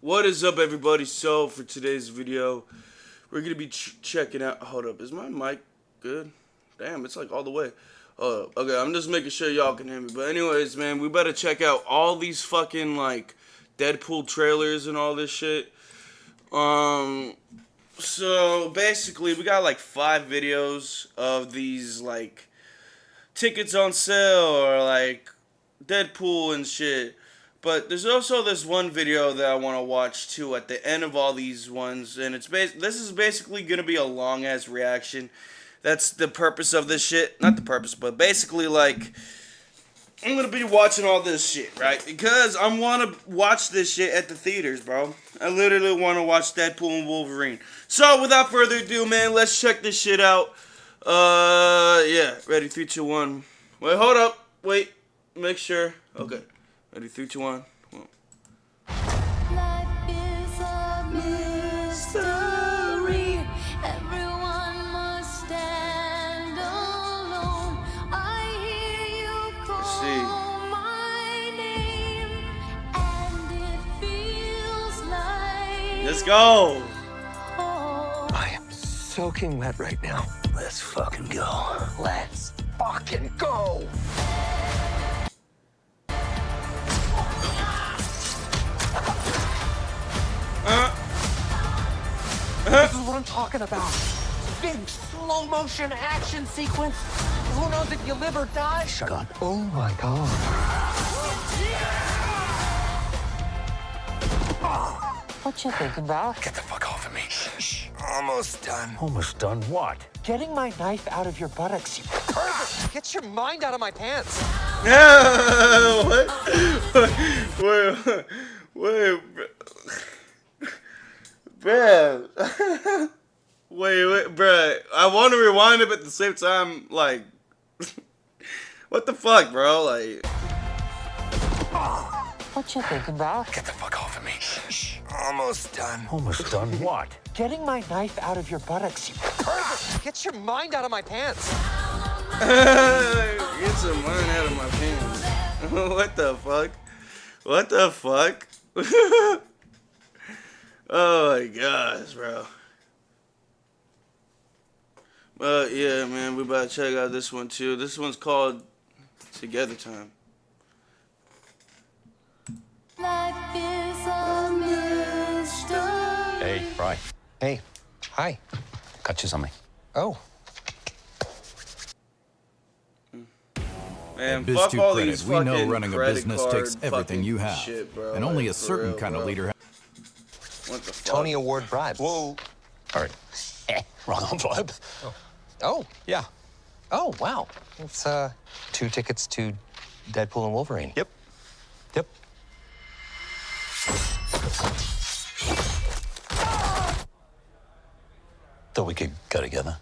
What is up, everybody? So for today's video, we're gonna be checking out. Hold up, is my mic good? Damn, it's like all the way. Okay, I'm just making sure y'all can hear me. But anyways, man, we better check out all these fucking like Deadpool trailers and all this shit. So basically, we got like 5 videos of these like tickets on sale or like Deadpool and shit. But there's also this one video that I want to watch too at the end of all these ones, and this is basically gonna be a long ass reaction. That's the purpose of this shit. Not the purpose, but basically like I'm gonna be watching all this shit, right? Because I want to watch this shit at the theaters, bro. I literally want to watch Deadpool and Wolverine. So without further ado, man, let's check this shit out. Yeah, ready? 3, 2, 1. Wait, hold up. Wait, make sure. Okay. Ready, 3, 2, 1. Life is a mystery. Everyone must stand alone. I hear you call my name, and it feels like Let's go. home. I am soaking wet right now. Let's fucking go. Let's fucking go. This is what I'm talking about. Big slow motion action sequence. Who knows if you live or die? Shut up. Oh my god. What you thinking about? Get the fuck off of me. Shh. Almost done. Almost done what? Getting my knife out of your buttocks, you pervert! Get your mind out of my pants. No, wait, bruh. Wait, bruh. I want to rewind it, but at the same time, like, what the fuck, bro? Like, What you thinking about? Get the fuck off of me. Shh. Almost done. Almost done what? Getting my knife out of your buttocks, you pervert! Get your mind out of my pants. get some money out of my pants. What the fuck? What the fuck? Oh my gosh, bro. But yeah, man, we about to check out this one too. This one's called Together Time. Life is a mystery. Hey, Fry. Hey. Hi. Got you something. Oh. Man, Biz fuck to all credit, these we know fucking running a credit business card takes everything fucking you have. shit, bro. And only Like, a for certain real, kind bro. of leader. What the fuck? Tony Award bribes. Whoa. All right. Wrong envelope. Oh. Yeah. Oh, wow. It's 2 tickets to Deadpool and Wolverine. Yep. Yep. Thought we could go together.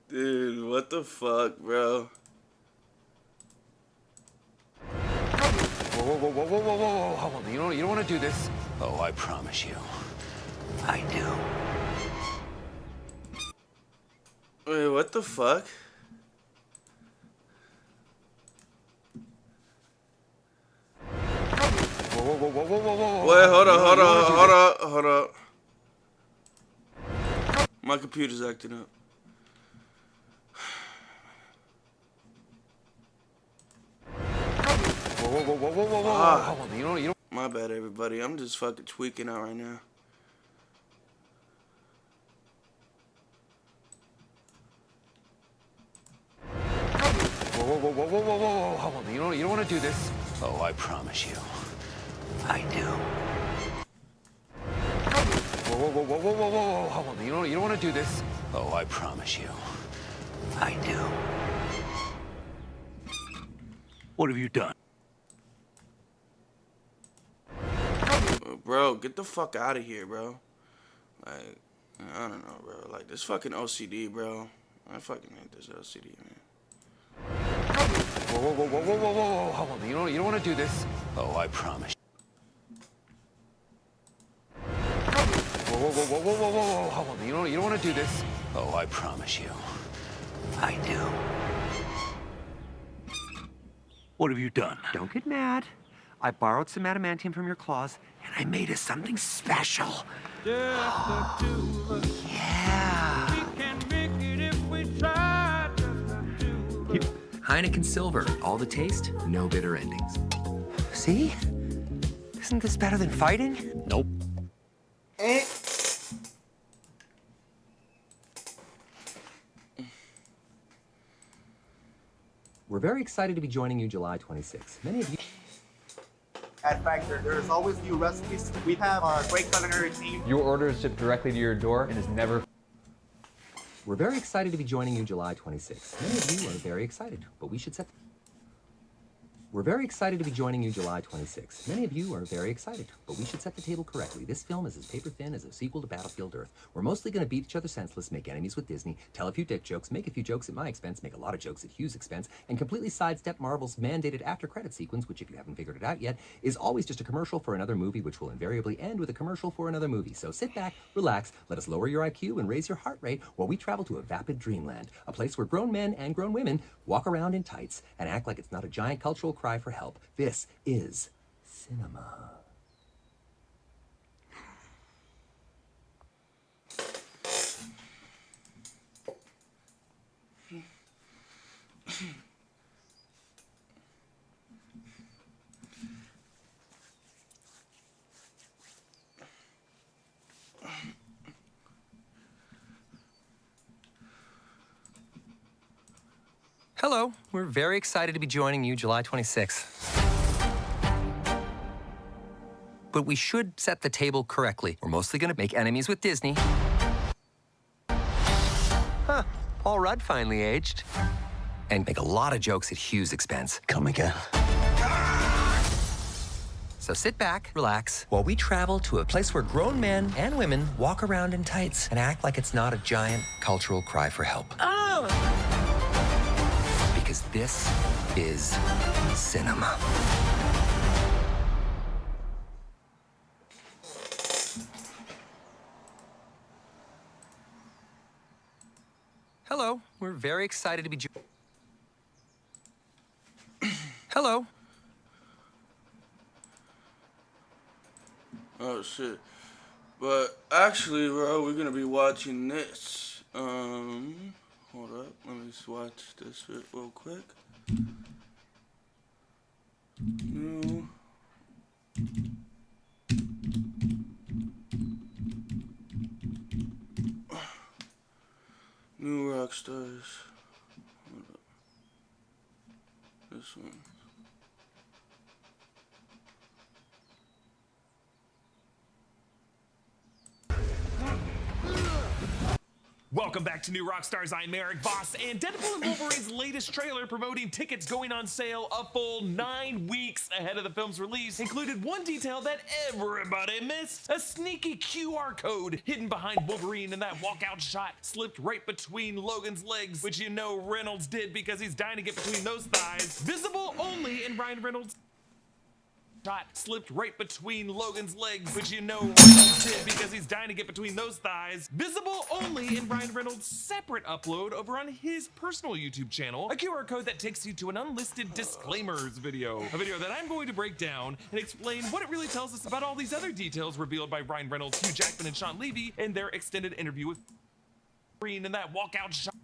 Dude, what the fuck, bro? Whoa. Hold on. You don't want to do this. Oh, I promise you. I do. Wait, what the fuck? Whoa. Wait, hold up. My computer's acting up. Whoa. Ah. Hold on. You don't. My bad, everybody. I'm just fucking tweaking out right now. Whoa. Hold on. You don't want to do this. Oh, I promise you. I do. Whoa. Hold on. You don't want to do this. Oh, I promise you. I do. What have you done? Bro, get the fuck out of here, bro. Like, I don't know, bro. Like, this fucking OCD, bro. I fucking hate this OCD, man. Whoa. Hold on. You don't want to do this. Oh, I promise. Whoa, whoa, whoa, whoa, whoa, whoa, whoa, hold on. You don't want to do this. Oh, I promise you, I do. What have you done? Don't get mad. I borrowed some adamantium from your claws, and I made us something special. Yeah. Heineken Silver, all the taste, no bitter endings. See? Isn't this better than fighting? Nope. We're very excited to be joining you July 26th. Many of you... At Factor, there's always new recipes. We have our great culinary team. Your order is shipped directly to your door and is never... We're very excited to be joining you July 26th. Many of you are very excited, but we should set... We're very excited to be joining you July 26th. Many of you are very excited, but we should set the table correctly. This film is as paper thin as a sequel to Battlefield Earth. We're mostly going to beat each other senseless, make enemies with Disney, tell a few dick jokes, make a few jokes at my expense, make a lot of jokes at Hugh's expense, and completely sidestep Marvel's mandated after-credit sequence, which, if you haven't figured it out yet, is always just a commercial for another movie, which will invariably end with a commercial for another movie. So sit back, relax, let us lower your IQ and raise your heart rate while we travel to a vapid dreamland, a place where grown men and grown women walk around in tights and act like it's not a giant cultural cry for help. This is cinema. Hello. We're very excited to be joining you July 26th. But we should set the table correctly. We're mostly going to make enemies with Disney. Huh. Paul Rudd finally aged. And make a lot of jokes at Hugh's expense. Come again. So sit back, relax, while we travel to a place where grown men and women walk around in tights and act like it's not a giant cultural cry for help. Oh! Because this is cinema. Hello, we're very excited to be Hello. Oh shit. But actually, bro, we're gonna be watching this. Hold up, let me just watch this real quick. New rock stars. Hold up. This one. Welcome back to New Rockstars. I'm Eric Voss, and Deadpool and Wolverine's latest trailer promoting tickets going on sale a full 9 weeks ahead of the film's release included one detail that everybody missed: a sneaky QR code hidden behind Wolverine, and that walkout shot slipped right between Logan's legs, which you know Reynolds did because he's dying to get between those thighs. Visible only in Ryan Reynolds' shot slipped right between Logan's legs, which you know Reynolds did because he's dying to get between those thighs. Visible only in Ryan Reynolds' separate upload over on his personal YouTube channel, a QR code that takes you to an unlisted disclaimers video. A video that I'm going to break down and explain what it really tells us about all these other details revealed by Ryan Reynolds, Hugh Jackman, and Sean Levy in their extended interview with Wolverine, and that walkout shot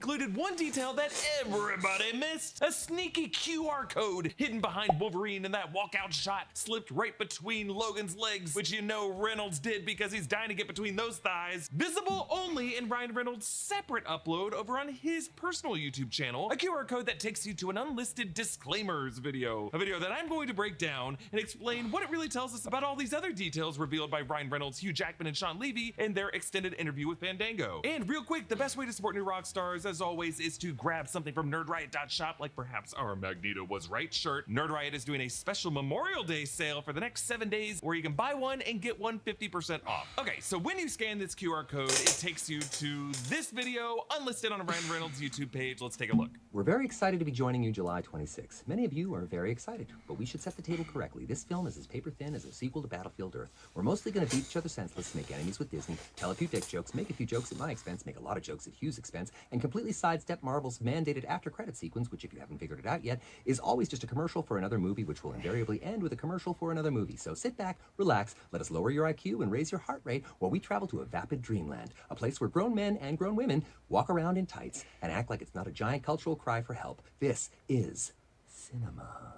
included one detail that everybody missed: a sneaky QR code hidden behind Wolverine, and that walkout shot slipped right between Logan's legs, which you know Reynolds did because he's dying to get between those thighs. Visible only in Ryan Reynolds' separate upload over on his personal YouTube channel, a QR code that takes you to an unlisted disclaimers video. A video that I'm going to break down and explain what it really tells us about all these other details revealed by Ryan Reynolds, Hugh Jackman, and Sean Levy in their extended interview with Fandango. And real quick, the best way to support New Rockstars, as always, is to grab something from nerdriot.shop, like perhaps our Magneto was right shirt. Nerd Riot is doing a special Memorial Day sale for the next 7 days where you can buy one and get one 50% off. Okay, so when you scan this QR code, it takes you to this video unlisted on Ryan Reynolds' YouTube page. Let's take a look. We're very excited to be joining you July 26. Many of you are very excited, but we should set the table correctly. This film is as paper thin as a sequel to Battlefield Earth. We're mostly going to beat each other senseless, make enemies with Disney, tell a few dick jokes, make a few jokes at my expense, make a lot of jokes at Hugh's expense, and completely sidestep Marvel's mandated after-credit sequence, which, if you haven't figured it out yet, is always just a commercial for another movie, which will invariably end with a commercial for another movie. So sit back, relax, let us lower your IQ and raise your heart rate while we travel to a vapid dreamland, a place where grown men and grown women walk around in tights and act like it's not a giant cultural cry for help. This is cinema.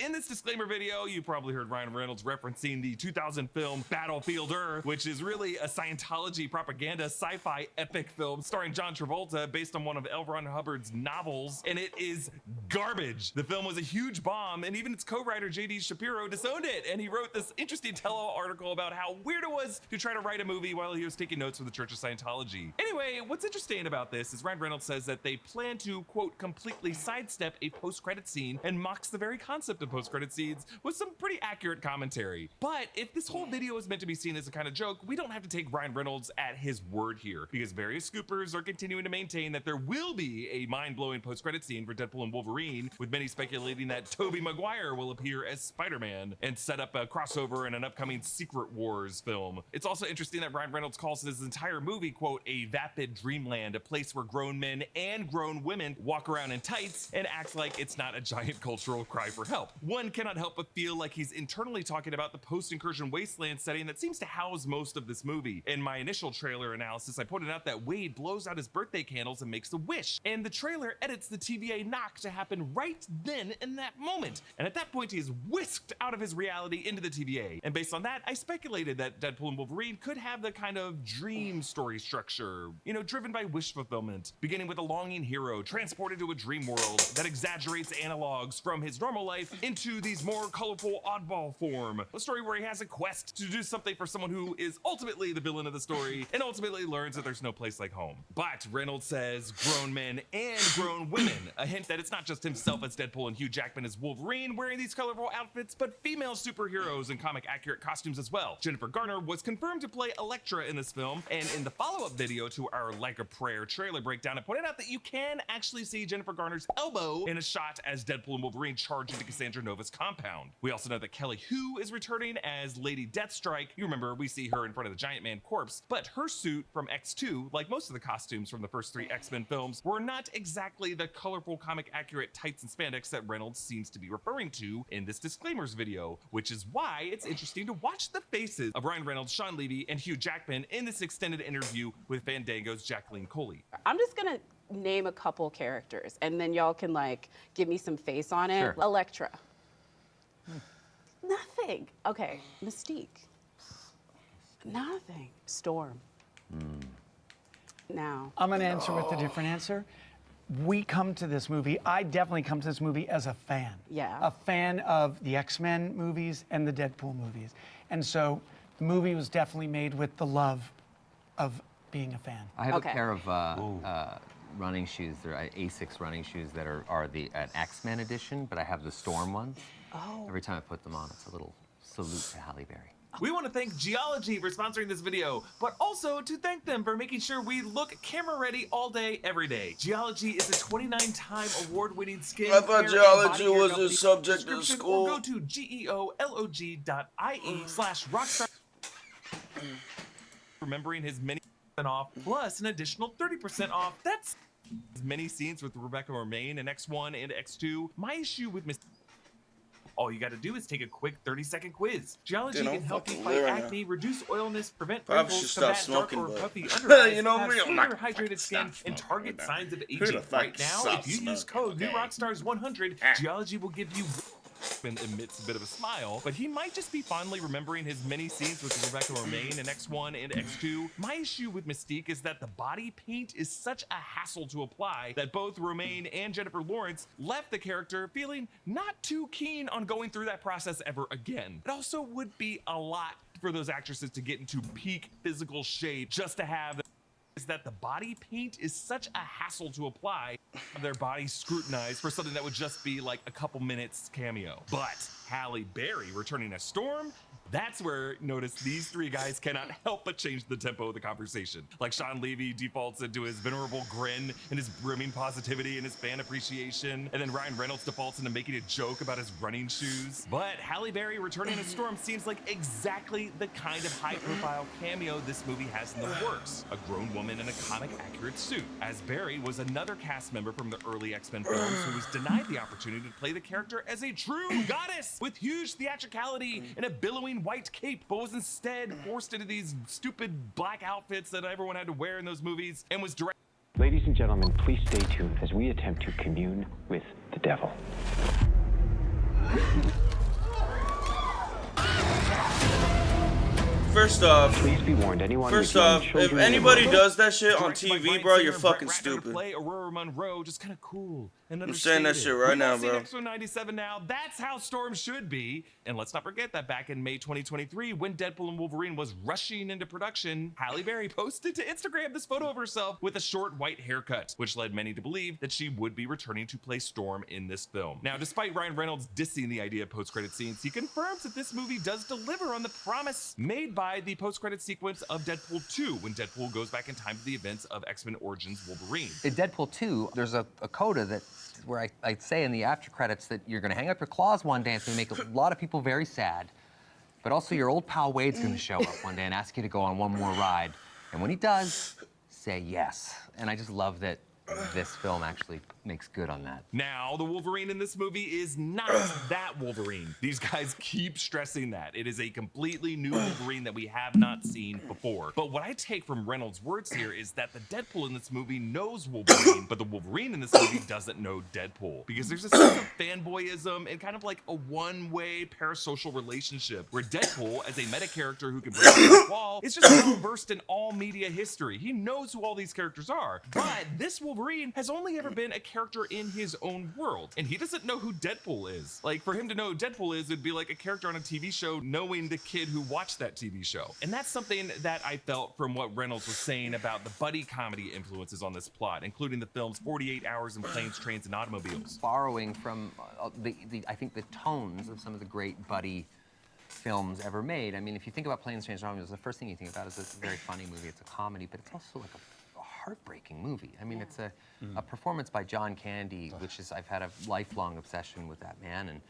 In this disclaimer video, you probably heard Ryan Reynolds referencing the 2000 film Battlefield Earth, which is really a Scientology propaganda sci-fi epic film starring John Travolta based on one of L. Ron Hubbard's novels, and it is garbage. The film was a huge bomb, and even its co-writer J.D. Shapiro disowned it, and he wrote this interesting tell-all article about how weird it was to try to write a movie while he was taking notes for the Church of Scientology. Anyway, what's interesting about this is Ryan Reynolds says that they plan to, quote, completely sidestep a post-credit scene and mocks the very concept of post-credit scenes with some pretty accurate commentary. But if this whole video is meant to be seen as a kind of joke, we don't have to take Ryan Reynolds at his word here, because various scoopers are continuing to maintain that there will be a mind-blowing post-credit scene for Deadpool and Wolverine, with many speculating that Tobey Maguire will appear as Spider-Man and set up a crossover in an upcoming Secret Wars film. It's also interesting that Ryan Reynolds calls his entire movie, quote, a vapid dreamland, a place where grown men and grown women walk around in tights and act like it's not a giant cultural cry for help. One cannot help but feel like he's internally talking about the post-incursion wasteland setting that seems to house most of this movie. In my initial trailer analysis, I pointed out that Wade blows out his birthday candles and makes a wish, and the trailer edits the TVA knock to happen right then in that moment. And at that point, he is whisked out of his reality into the TVA. And based on that, I speculated that Deadpool and Wolverine could have the kind of dream story structure, driven by wish fulfillment, beginning with a longing hero transported to a dream world that exaggerates analogs from his normal life into these more colorful oddball form. A story where he has a quest to do something for someone who is ultimately the villain of the story and ultimately learns that there's no place like home. But Reynolds says grown men and grown women, a hint that it's not just himself as Deadpool and Hugh Jackman as Wolverine wearing these colorful outfits, but female superheroes in comic accurate costumes as well. Jennifer Garner was confirmed to play Elektra in this film, and in the follow-up video to our Like a Prayer trailer breakdown, I pointed out that you can actually see Jennifer Garner's elbow in a shot as Deadpool and Wolverine charge into Cassandra Nova's compound. We also know that Kelly Hu is returning as Lady Deathstrike. You remember, we see her in front of the Giant Man corpse, but her suit from X2, like most of the costumes from the first 3 X-Men films, were not exactly the colorful comic accurate tights and spandex that Reynolds seems to be referring to in this disclaimers video, which is why it's interesting to watch the faces of Ryan Reynolds, Sean Levy, and Hugh Jackman in this extended interview with Fandango's Jacqueline Coley. I'm just gonna name a couple characters, and then y'all can give me some face on it. Sure. Elektra. Nothing. Okay, Mystique. Nothing. Storm. Now. I'm going to answer with a different answer. We come to this movie, I definitely come to this movie as a fan. Yeah. A fan of the X-Men movies and the Deadpool movies. And so the movie was definitely made with the love of being a fan. I have a pair of running shoes. They're Asics running shoes that are an X-Men edition, but I have the Storm ones. Oh. Every time I put them on, it's a little salute to Halle Berry. We want to thank Geology for sponsoring this video, but also to thank them for making sure we look camera ready all day, every day. Geology is a 29-time award-winning skin I thought care geology and body was care a subject in subscription, school. Or go to geolog.ie/rockstar. Remembering his many off, plus an additional 30% off. That's many scenes with Rebecca Romijn in X1 and X2. My issue with Miss. All you gotta do is take a quick 30-second quiz. Geology Dude, can I'm help you fucking fight lying acne, reduce oilness, prevent Probably wrinkles, should stop combat dark smoking, or but- puffy under eyes, You know have me, I'm smoother, not- hydrated skin, stop and smoking, target man. signs of Who aging. the fuck Right now, stops if you use smoking, code okay? NewRockstars100, Geology will give you and emits a bit of a smile, but he might just be fondly remembering his many scenes with Rebecca Romijn in X1 and X2. My issue with Mystique is that the body paint is such a hassle to apply that both Romijn and Jennifer Lawrence left the character feeling not too keen on going through that process ever again. It also would be a lot for those actresses to get into peak physical shape just to have is that the body paint is such a hassle to apply, their bodies scrutinized for something that would just be like a couple minutes cameo. But Halle Berry returning as Storm, that's where notice these three guys cannot help but change the tempo of the conversation. Like Sean Levy defaults into his venerable grin and his brimming positivity and his fan appreciation, and then Ryan Reynolds defaults into making a joke about his running shoes. But Halle Berry returning as Storm seems like exactly the kind of high-profile cameo this movie has in the works. A grown woman in a comic-accurate suit, as Berry was another cast member from the early X-Men films who was denied the opportunity to play the character as a true goddess with huge theatricality and a billowing white cape, but was instead forced into these stupid black outfits that everyone had to wear in those movies, and was directed. Ladies and gentlemen, please stay tuned as we attempt to commune with the devil. First off, please be warned, anyone first off, if anybody does that shit on TV, bro, you're fucking stupid. Play Aurora Monroe, just kind of cool and I'm saying that shit right now, bro. X-Men 97 now. That's how Storm should be. And let's not forget that back in May 2023, when Deadpool and Wolverine was rushing into production, Halle Berry posted to Instagram this photo of herself with a short white haircut, which led many to believe that she would be returning to play Storm in this film. Now, despite Ryan Reynolds dissing the idea of post-credit scenes, he confirms that this movie does deliver on the promise made by the post-credit sequence of Deadpool 2, when Deadpool goes back in time to the events of X-Men Origins Wolverine. In Deadpool 2, there's a coda that where I say in the after credits that you're gonna hang up your claws one day and it's gonna make a lot of people very sad. But also your old pal Wade's gonna show up one day and ask you to go on one more ride. And when he does, say yes. And I just love that this film actually makes good on that. Now, the Wolverine in this movie is not that Wolverine. These guys keep stressing that. It is a completely new Wolverine that we have not seen before. But what I take from Reynolds' words here is that the Deadpool in this movie knows Wolverine, but the Wolverine in this movie doesn't know Deadpool. Because there's a sense of fanboyism and kind of like a one-way parasocial relationship where Deadpool, as a meta character who can break the wall, is just well versed in all media history. He knows who all these characters are. But this Wolverine has only ever been a character in his own world, and he doesn't know who Deadpool is. Like, for him to know who Deadpool is, it'd be like a character on a TV show knowing the kid who watched that TV show. And that's something that I felt from what Reynolds was saying about the buddy comedy influences on this plot, including the film's 48 Hours in Planes, Trains, and Automobiles. Borrowing from I think the tones of some of the great buddy films ever made. I mean, if you think about Planes, Trains, and Automobiles, the first thing you think about is it's a very funny movie, it's a comedy, but it's also like a heartbreaking movie. I mean, it's a performance by John Candy, which is, I've had a lifelong obsession with that man, and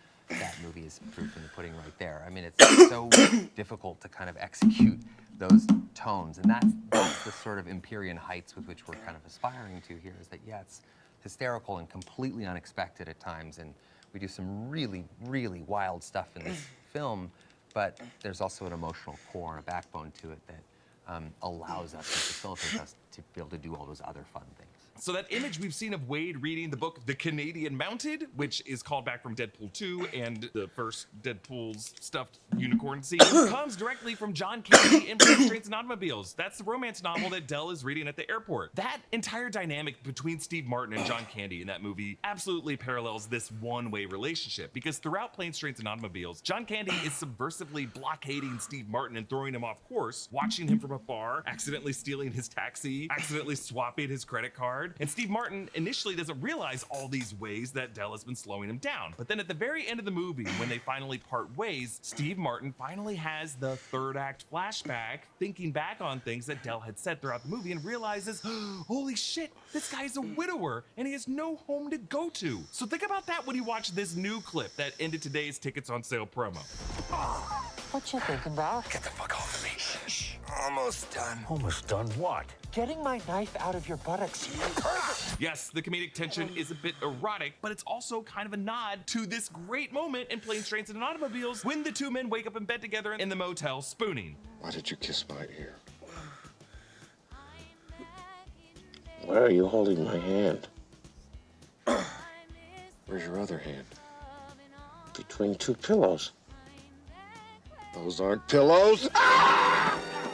that movie is proof in the pudding right there. I mean, it's so difficult to kind of execute those tones, and that's the sort of Empyrean heights with which we're kind of aspiring to here, is that, yeah, it's hysterical and completely unexpected at times, and we do some really, really wild stuff in this film, but there's also an emotional core and a backbone to it that allows us and facilitates us to be able to do all those other fun things. So that image we've seen of Wade reading the book The Canadian Mounted, which is called back from Deadpool 2 and the first Deadpool's stuffed unicorn scene, comes directly from John Candy in Planes, Trains, and Automobiles. That's the romance novel that Dell is reading at the airport. That entire dynamic between Steve Martin and John Candy in that movie absolutely parallels this one-way relationship, because throughout Planes, Trains, and Automobiles, John Candy is subversively blockading Steve Martin and throwing him off course, watching him from afar, accidentally stealing his taxi, accidentally swapping his credit card. And Steve Martin initially doesn't realize all these ways that Dell has been slowing him down. But then at the very end of the movie, when they finally part ways, Steve Martin finally has the third act flashback, thinking back on things that Dell had said throughout the movie, and realizes, holy shit, this guy's a widower and he has no home to go to. So think about that when you watch this new clip that ended today's tickets on sale promo. What you thinking about? Get the fuck off of me. Shh. Almost done. Almost done what? Getting my knife out of your buttocks, you pervert! Yes, the comedic tension is a bit erotic, but it's also kind of a nod to this great moment in Planes, Trains, and Automobiles when the two men wake up in bed together in the motel spooning. Why did you kiss my ear? Why are you holding my hand? Where's your other hand? Between two pillows. Those aren't pillows.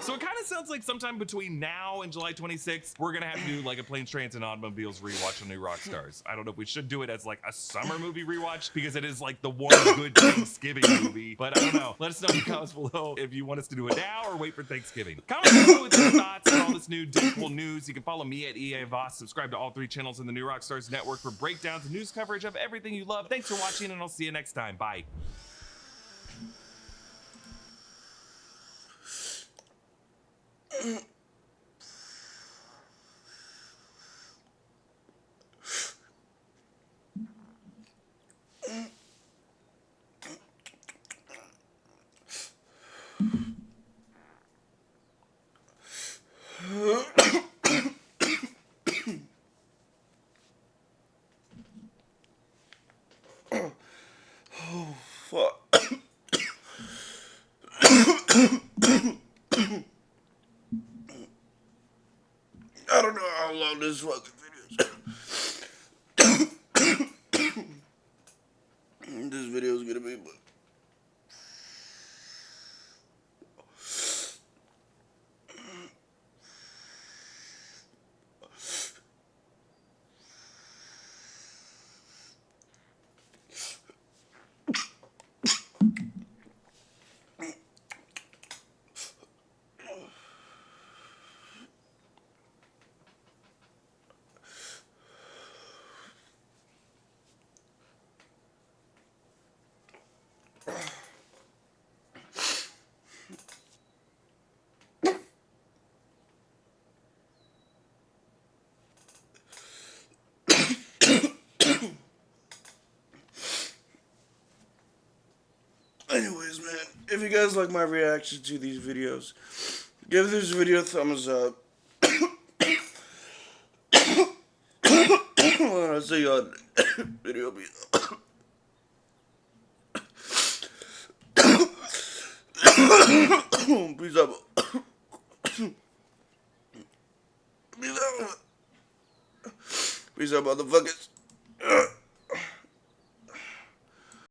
So it kind of sounds like sometime between now and July 26th, we're gonna have to do like a Planes, Trains, and Automobiles rewatch on New Rockstars. I don't know if we should do it as like a summer movie rewatch, because it is like the one good Thanksgiving movie, but I don't know. Let us know in the comments below if you want us to do it now or wait for Thanksgiving. Comment below with your thoughts on all this new Deadpool news, you can follow me at EA Voss. Subscribe to all 3 channels in the New Rockstars Network for breakdowns and news coverage of everything you love. Thanks for watching, and I'll see you next time. Bye. Oh, fuck. I don't know how long this fucking video is. This video is gonna be, but anyways, man, if you guys like my reaction to these videos, give this video a thumbs up. When I see you on video, peace out. Peace out, motherfuckers.